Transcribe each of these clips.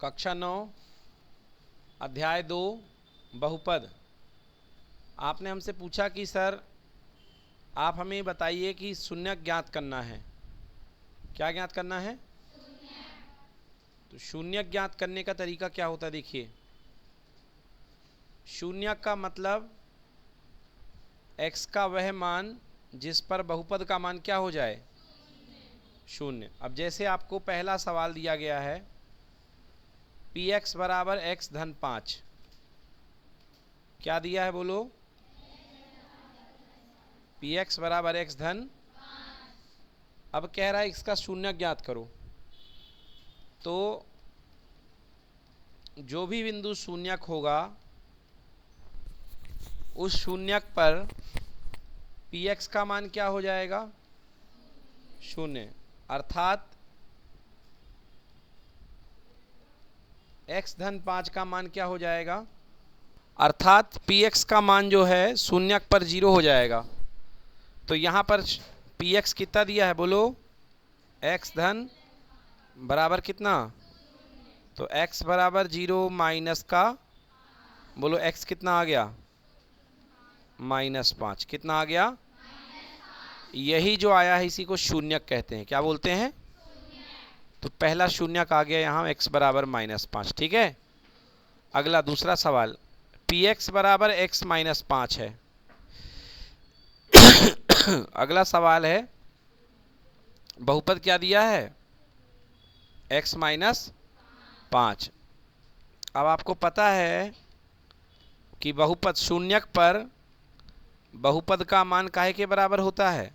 कक्षा 9 अध्याय 2 बहुपद। आपने हमसे पूछा कि सर आप हमें बताइए कि शून्यक ज्ञात करना है। क्या ज्ञात करना है? तो शून्यक ज्ञात करने का तरीका क्या होता है? देखिए, शून्यक का मतलब x का वह मान जिस पर बहुपद का मान क्या हो जाए? शून्य। अब जैसे आपको पहला सवाल दिया गया है px बराबर x धन 5, क्या दिया है बोलो? px बराबर x धन। अब कह रहा है इसका शून्यक ज्ञात करो। तो जो भी बिंदु शून्यक होगा उस शून्यक पर px का मान क्या हो जाएगा? शून्य। अर्थात x धन 5 का मान क्या हो जाएगा? अर्थात px का मान जो है शून्यक पर 0 हो जाएगा। तो यहाँ पर px कितना दिया है बोलो? x धन बराबर कितना? तो x बराबर 0 माइनस का बोलो x कितना आ गया? -5। कितना आ गया? यही जो आया है इसी को शून्यक कहते हैं। क्या बोलते हैं? तो पहला शून्यक आ गया यहाँ x बराबर -5। ठीक है। अगला दूसरा सवाल, px बराबर x -5 है। अगला सवाल है बहुपद क्या दिया है? x -5। अब आपको पता है कि बहुपद शून्यक पर बहुपद का मान काहे के बराबर होता है?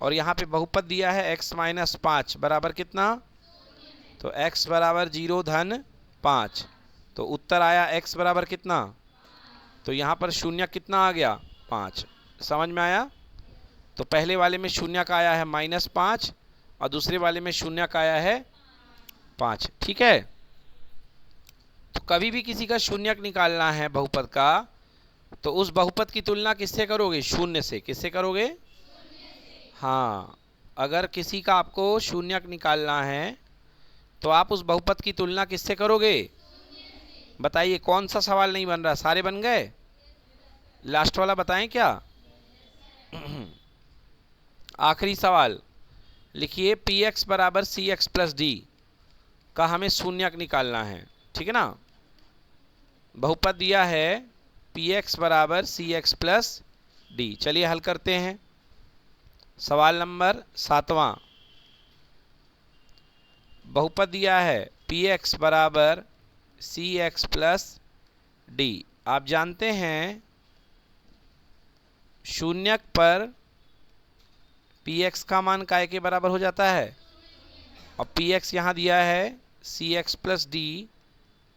और यहाँ पे बहुपद दिया है x -5 बराबर कितना? तो x बराबर 0 धन 5। तो उत्तर आया x बराबर कितना? तो यहाँ पर शून्यक कितना आ गया? 5। समझ में आया? तो पहले वाले में शून्यक आया है -5 और दूसरे वाले में शून्यक आया है 5। ठीक है। तो कभी भी किसी का शून्यक निकालना है बहुपद का, तो उस बहुपद की तुलना किससे करोगे? शून्य से। किससे करोगे? हाँ, अगर किसी का आपको शून्यक निकालना है तो आप उस बहुपद की तुलना किससे करोगे? बताइए, कौन सा सवाल नहीं बन रहा? सारे बन गए? लास्ट वाला बताएं क्या? आखिरी सवाल लिखिए, px बराबर cx प्लस डी का हमें शून्यक निकालना है। ठीक है ना। बहुपद दिया है px बराबर cx प्लस डी। चलिए हल करते हैं। सवाल नंबर 7वां, बहुपद दिया है px बराबर cx प्लस डी। आप जानते हैं शून्यक पर px का मान काय के बराबर हो जाता है? और px यहाँ दिया है cx प्लस डी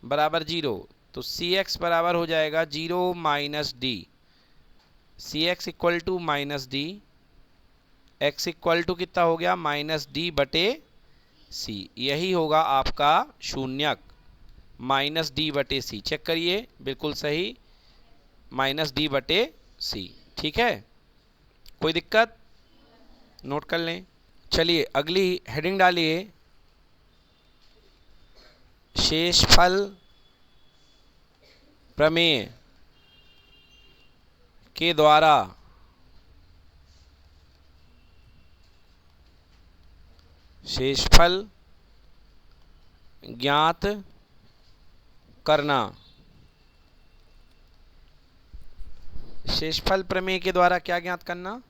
बराबर 0। तो cx बराबर हो जाएगा 0 minus d. cx equal to minus d, x equal to कितना हो गया? -d बटे c। यही होगा आपका शून्यक, -d बटे c। चेक करिए, बिल्कुल सही, -d बटे c। ठीक है। कोई दिक्कत? नोट कर लें। चलिए अगली हेडिंग डालिए, शेषफल प्रमेय के द्वारा शेषफल ज्ञात करना। शेषफल प्रमेय के द्वारा क्या ज्ञात करना?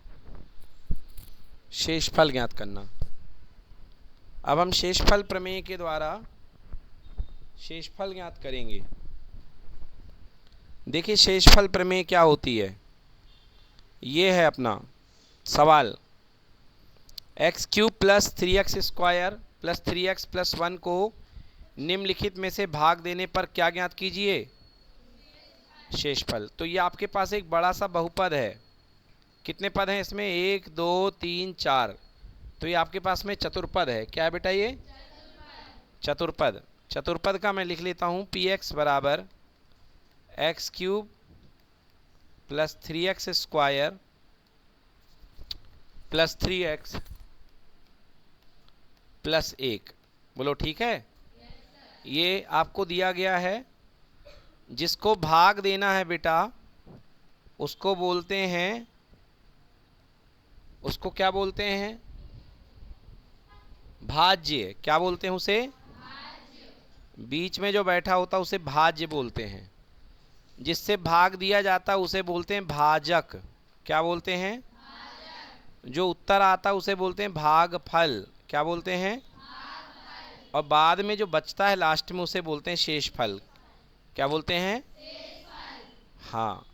शेषफल ज्ञात करना। अब हम शेषफल प्रमेय के द्वारा शेषफल ज्ञात करेंगे। देखिए शेषफल प्रमेय क्या होती है। ये है अपना सवाल, x³ plus 3x square plus 3x plus 1 को निम्नलिखित में से भाग देने पर क्या ज्ञात कीजिए? शेषफल। तो ये आपके पास एक बड़ा सा बहुपद है। कितने पद हैं इसमें? 1 2 3 4। तो ये आपके पास में चतुर्पद है। क्या है बेटा? ये चतुर्पद। चतुर्पद का मैं लिख लेता हूं, px बराबर x³ plus 3x square plus 3x plus 1। बोलो ठीक है। ये आपको दिया गया है, जिसको भाग देना है बेटा उसको बोलते हैं, उसको क्या बोलते हैं? भाज्य। क्या बोलते हैं उसे? बीच में जो बैठा होता उसे भाज्य बोलते हैं। जिससे भाग दिया जाता उसे बोलते हैं भाजक। क्या बोलते हैं? जो उत्तर आता उसे बोलते हैं भागफल। क्या बोलते हैं? और बाद में जो बचता है लास्ट में उसे बोलते हैं शेषफल। क्या बोलते हैं? हाँ।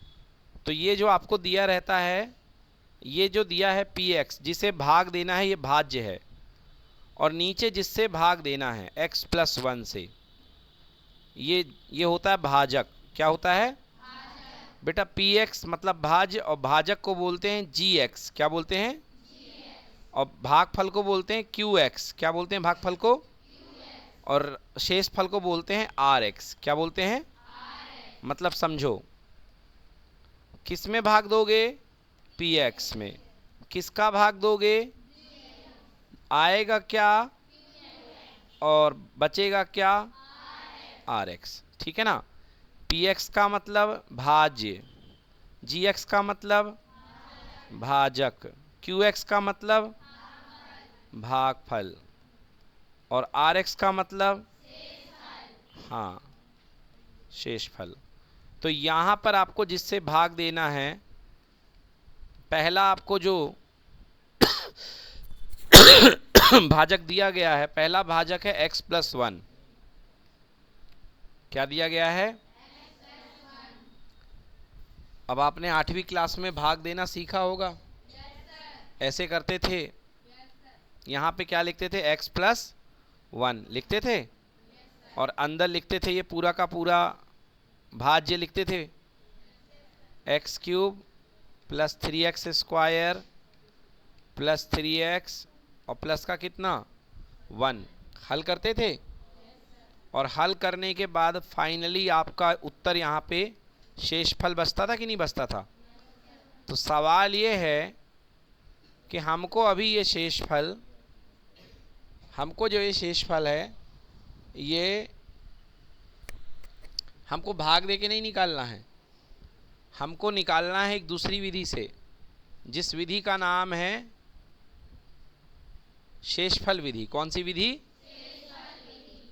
तो ये जो आपको दिया रहता है, ये जो दिया है px, जिसे भाग देना है ये भाज्य है, और नीचे जिससे भाग देना है x+1 से, ये होता है भाजक। क्या होता है बेटा? px मतलब भाज्य, और भाजक को बोलते हैं gx। क्या बोलते हैं? और भागफल को बोलते हैं qx। क्या बोलते हैं भागफल को? और शेष फल को बोलते हैं rx। क्या बोलते हैं? मतलब समझो, किस में भाग दोगे? px में। किसका भाग दोगे? आएगा क्या और बचेगा क्या? rx। ठीक है ना? px का मतलब भाज्य, gx का मतलब भाजक, qx का मतलब भागफल, और rx का मतलब हाँ शेषफल। तो यहाँ पर आपको जिससे भाग देना है, पहला आपको जो भाजक दिया गया है, पहला भाजक है x+1। क्या दिया गया है? अब आपने 8वीं क्लास में भाग देना सीखा होगा। ऐसे करते थे, यहाँ पे क्या लिखते थे? x+1 लिखते थे, और अंदर लिखते थे ये पूरा का पूरा भाज्य लिखते थे, x³ + 3x² + 3x और प्लस का कितना? 1। हल करते थे, और हल करने के बाद फाइनली आपका उत्तर यहाँ पे शेषफल बचता था कि नहीं बचता था? तो सवाल ये है कि हमको अभी ये शेषफल, हमको जो ये शेषफल है ये हमको भाग दे के नहीं निकालना है, हमको निकालना है एक दूसरी विधि से, जिस विधि का नाम है शेषफल विधि। कौन सी विधि?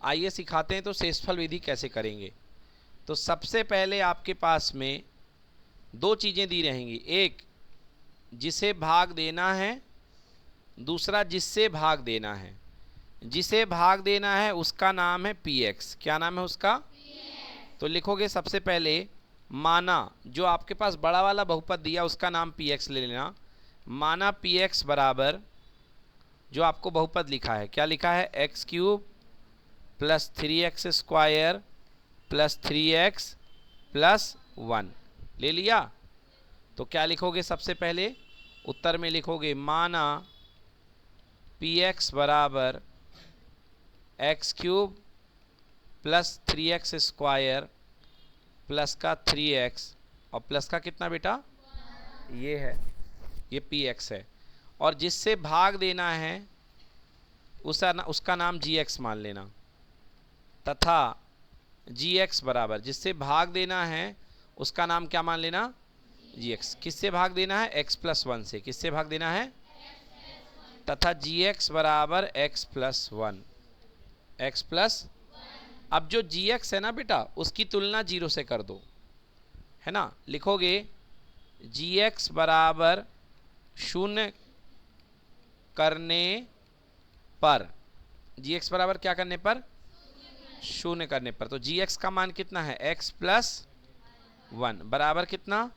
आइए सिखाते हैं तो शेषफल विधि कैसे करेंगे। तो सबसे पहले आपके पास में दो चीज़ें दी रहेंगी, एक जिसे भाग देना है, दूसरा जिससे भाग देना है। जिसे भाग देना है उसका नाम है px। क्या नाम है उसका? तो लिखोगे सबसे पहले, माना जो आपके पास बड़ा वाला बहुपद दिया उसका नाम px ले लेना। माना px बराबर जो आपको बहुपद लिखा है, क्या लिखा है? x³ + 3x² + 3x + 1 ले लिया। तो क्या लिखोगे? सबसे पहले उत्तर में लिखोगे माना px बराबर x³ + 3x² प्लस का 3x और प्लस का कितना बेटा? ये है, ये px है। और जिससे भाग देना है उसका नाम gx मान लेना, तथा gx बराबर जिससे भाग देना है उसका नाम क्या मान लेना? gx। किससे भाग देना है? x+1 से। किससे भाग देना है? तथा gx बराबर x+1। x+, अब जो gx है ना बेटा उसकी तुलना 0 से कर दो, है ना? लिखोगे gx बराबर 0 करने पर, gx बराबर क्या करने पर? 0 करने पर। तो gx का मान कितना है? x+1 बराबर कितना?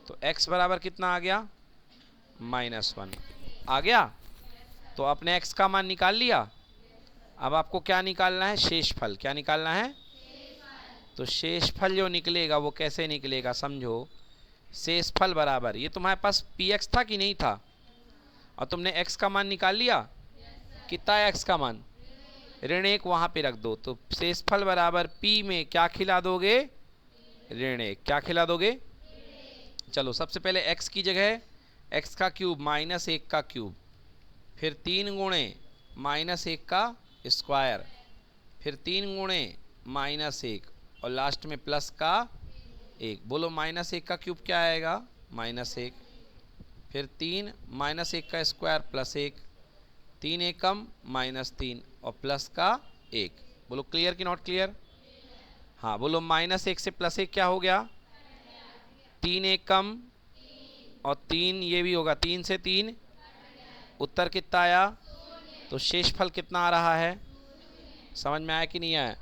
तो x बराबर कितना आ गया? -1 आ गया। तो आपने x का मान निकाल लिया। अब आपको क्या निकालना है? शेषफल। क्या निकालना है? तो शेषफल जो निकलेगा वो कैसे निकलेगा समझो। शेषफल बराबर, ये तुम्हारे पास px था कि नहीं था, और तुमने x का मान निकाल लिया। कितना है x का मान? ऋण 1 वहां पे रख दो। तो शेषफल बराबर p में क्या खिला दोगे? ऋण 1। क्या खिला दोगे? चलो सबसे पहले x की जगह x का क्यूब -1 का क्यूब, फिर 3 गुणे -1 का स्क्वायर, फिर 3 गुणे -1 और लास्ट में प्लस का 1। बोलो -1 का क्यूब क्या आएगा? -1। फिर 3 -1 का स्क्वायर +1, 3 एकम -3 और प्लस का 1। बोलो क्लियर कि नॉट क्लियर? हाँ बोलो -1 से +1 क्या हो गया? 3 एकम और 3 ये भी होगा, 3 से 3 उत्तर कितना आया? तो शेषफल कितना आ रहा है? समझ में आया कि नहीं आया?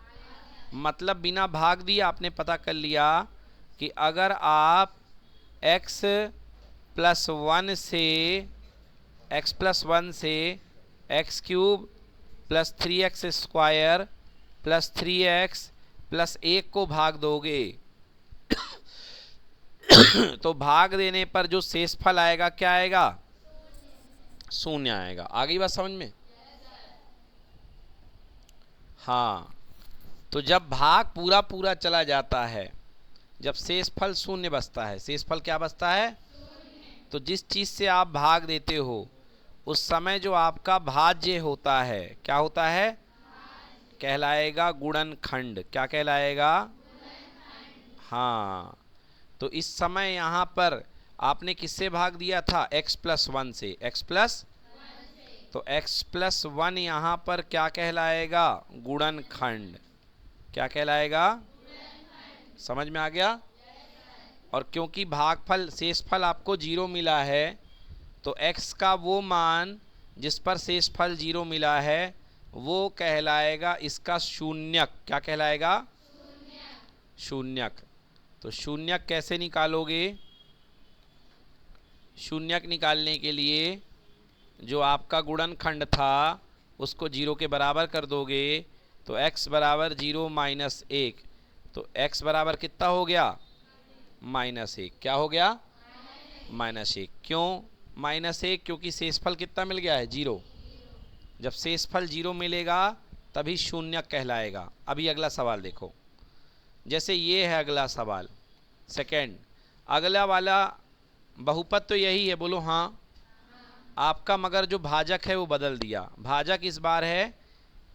मतलब बिना भाग दिए आपने पता कर लिया कि अगर आप x + 1 से x³ + 3x² + 3x + 1 को भाग दोगे तो भाग देने पर जो शेषफल आएगा क्या आएगा? 0 आएगा। आ गई बात समझ में? हाँ, तो जब भाग पूरा पूरा चला जाता है, जब शेषफल 0 बचता है, शेषफल क्या बचता है? तो जिस चीज से आप भाग देते हो उस समय जो आपका भाज्य होता है क्या होता है? कहलाएगा गुणनखंड। क्या कहलाएगा? हाँ, तो इस समय यहाँ पर आपने किससे भाग दिया था? x + 1 से। तो x + 1 यहाँ पर क्या कहलाएगा? गुणनखंड। क्या कहलाएगा? समझ में आ गया? और क्योंकि भागफल शेषफल आपको 0 मिला है तो x का वो मान जिस पर शेषफल 0 मिला है वो कहलाएगा इसका शून्यक। क्या कहलाएगा? शून्यक। तो शून्यक कैसे निकालोगे? शून्यक निकालने के लिए जो आपका गुणनखंड था उसको 0 के बराबर कर दोगे तो x = 0 - 1। तो x बराबर कितना हो गया? -1। क्या हो गया? -1। क्यों -1? क्योंकि शेषफल कितना मिल गया है? 0। जब शेषफल 0 मिलेगा तभी शून्यक कहलाएगा। अभी अगला सवाल देखो, जैसे ये है अगला सवाल सेकंड। अगला वाला बहुपद तो यही है, बोलो हाँ। आपका मगर जो भाजक है वो बदल दिया। भाजक इस बार है,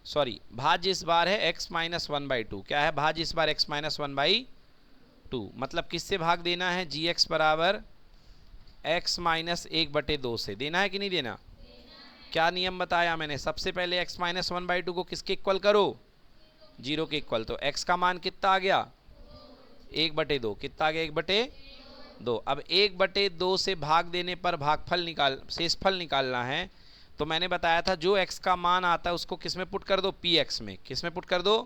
सॉरी भाज्य इस बार है x - 1/2। क्या है भाज्य इस बार? x - 1/2। मतलब किससे भाग देना है? gx बराबर x - 1/2 से देना है कि नहीं देना? क्या नियम बताया मैंने? सबसे पहले x - 1/2 को किसके इक्वल करो? 0 के इक्वल। तो x का मान कितना आ गया? 1/2। कितना आ गया? 1/2। अब 1/2 से भाग देने पर भागफल शेषफल निकालना है। तो मैंने बताया था जो x का मान आता है उसको किस में पुट कर दो? px में। किस में पुट कर दो?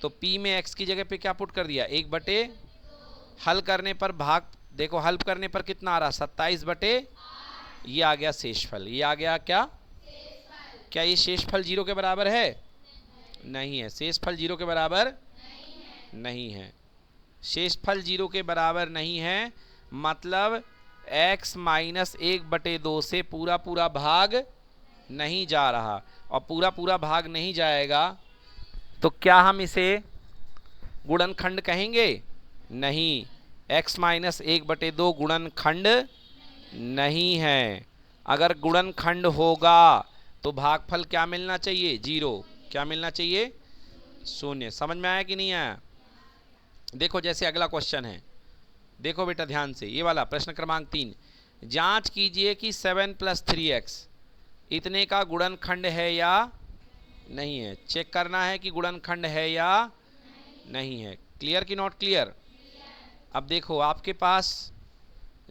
तो p में x की जगह पे क्या पुट कर दिया? 1/2। हल करने पर भाग देखो, हल करने पर कितना आ रहा? 27/, ये आ गया शेषफल। ये आ गया क्या? क्या ये शेषफल 0 के बराबर है? नहीं है। शेषफल 0 के बराबर नहीं है। शेषफल 0 के बराबर नहीं है, मतलब x - 1/2 से पूरा पूरा भाग नहीं जा रहा। और पूरा पूरा भाग नहीं जाएगा तो क्या हम इसे गुणनखंड कहेंगे? नहीं। x - 1/2 गुणनखंड नहीं है। अगर गुणनखंड होगा तो भागफल क्या मिलना चाहिए? 0। क्या मिलना चाहिए? 0। समझ में आया कि नहीं आया? देखो जैसे अगला क्वेश्चन है, देखो बेटा ध्यान से, ये वाला प्रश्न क्रमांक 3। जांच कीजिए कि 7 + 3x इतने का गुणनखंड है या नहीं है। चेक करना है कि गुणनखंड है या नहीं है। क्लियर कि नॉट क्लियर? अब देखो आपके पास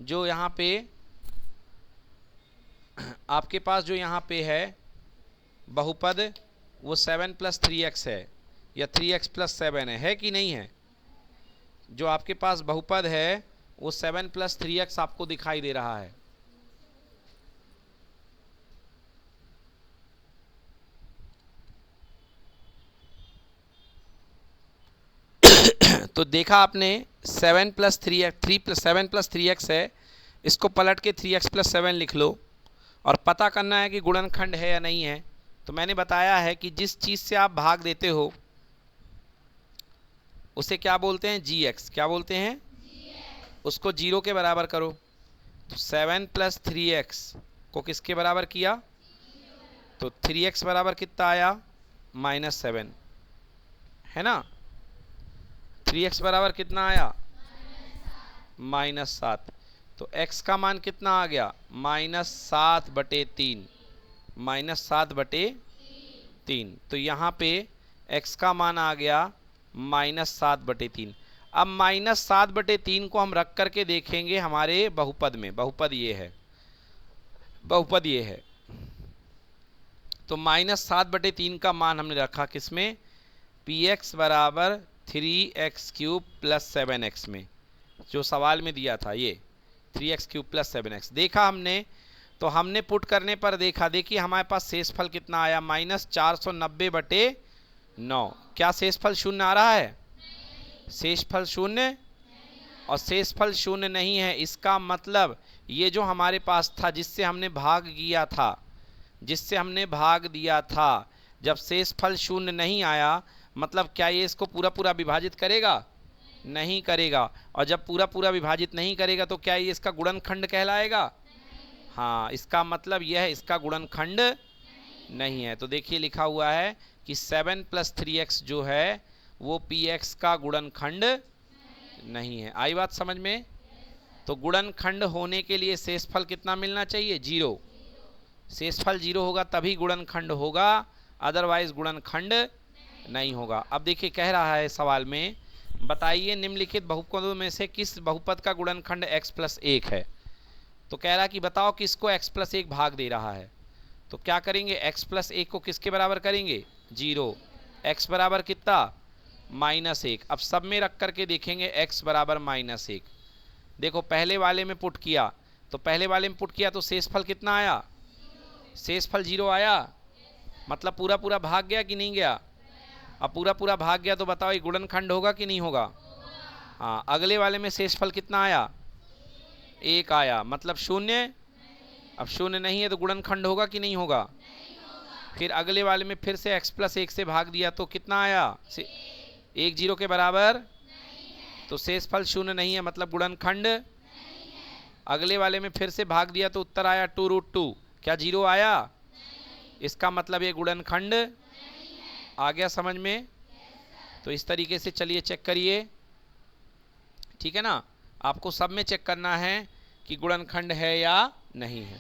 जो यहाँ पे है बहुपद वो 7 + 3x है या 3x + 7 है कि नहीं है? जो आपके पास बहुपद है वो 7 + 3x आपको दिखाई दे रहा है। तो देखा आपने 7 + 3x 7 + 3x है, इसको पलट के 3x + 7 लिख लो और पता करना है कि गुणनखंड है या नहीं है। तो मैंने बताया है कि जिस चीज से आप भाग देते हो उसे क्या बोलते हैं? gx। क्या बोलते हैं? उसको 0 के बराबर करो। तो 7 + 3x को किसके बराबर किया? तो 3x बराबर कितना आया? -7। है ना। 3x बराबर कितना आया, -7। तो x का मान कितना आ गया, -7/3, -7/3। तो यहाँ पे x का मान आ गया -7/3। अब -7/3 को हम रख करके देखेंगे हमारे बहुपद में। बहुपद ये है, बहुपद ये है। तो -7/3 का मान हमने रखा किसमें, px बराबर 3x³ + 7x में, जो सवाल में दिया था ये 3x³ + 7x। देखा हमने, तो हमने पुट करने पर देखा, देखिए हमारे पास शेषफल कितना आया, -490/9। क्या शेषफल शून्य आ रहा है, शेषफल शून्य, और शेषफल शून्य नहीं है, इसका मतलब ये जो हमारे पास था जिससे हमने भाग किया था, जिससे हमने भाग दिया था, जब शेषफल शून्य नहीं आया, मतलब क्या ये इसको पूरा पूरा विभाजित करेगा, नहीं करेगा। और जब पूरा पूरा विभाजित नहीं करेगा तो क्या ये इसका गुणनखंड कहलाएगा, हाँ, इसका मतलब यह है इसका गुणनखंड नहीं है। तो देखिए लिखा हुआ है कि 7 + 3x जो है वो px का गुणनखंड नहीं है। आई बात समझ में। तो गुणनखंड होने के लिए शेषफल कितना मिलना चाहिए, 0। शेषफल 0 होगा तभी गुणनखंड होगा, अदरवाइज गुणनखंड नहीं होगा। अब देखिए कह रहा है सवाल में, बताइए निम्नलिखित बहुपदों में से किस बहुपद का गुणनखंड x + 1 है। तो कह रहा है कि बताओ किसको x + 1 भाग दे रहा है। तो क्या करेंगे, x + 1 को किसके बराबर करेंगे, 0। x बराबर कितना, -1। अब सब में रख करके देखेंगे x बराबर -1। देखो पहले वाले में पुट किया, तो पहले वाले में पुट किया तो शेषफल कितना आया, शेषफल 0 आया, मतलब पूरा पूरा भाग गया कि नहीं गया। अब पूरा पूरा भाग गया तो बताओ ये गुणनखंड होगा कि नहीं होगा, हाँ। अगले वाले में शेषफल कितना आया, 1 आया, मतलब शून्य। अब शून्य नहीं है तो गुणनखंड होगा कि नहीं होगा। फिर अगले वाले में फिर से x + 1 से भाग दिया तो कितना आया, 1 0 के बराबर, तो शेषफल शून्य नहीं है, मतलब गुणनखंड। अगले वाले में फिर से भाग दिया तो उत्तर आया 2√2, क्या 0 आया, इसका मतलब ये गुणनखंड आ गया समझ में। तो इस तरीके से चलिए चेक करिए, ठीक है ना। आपको सब में चेक करना है कि गुणनखंड है या नहीं है।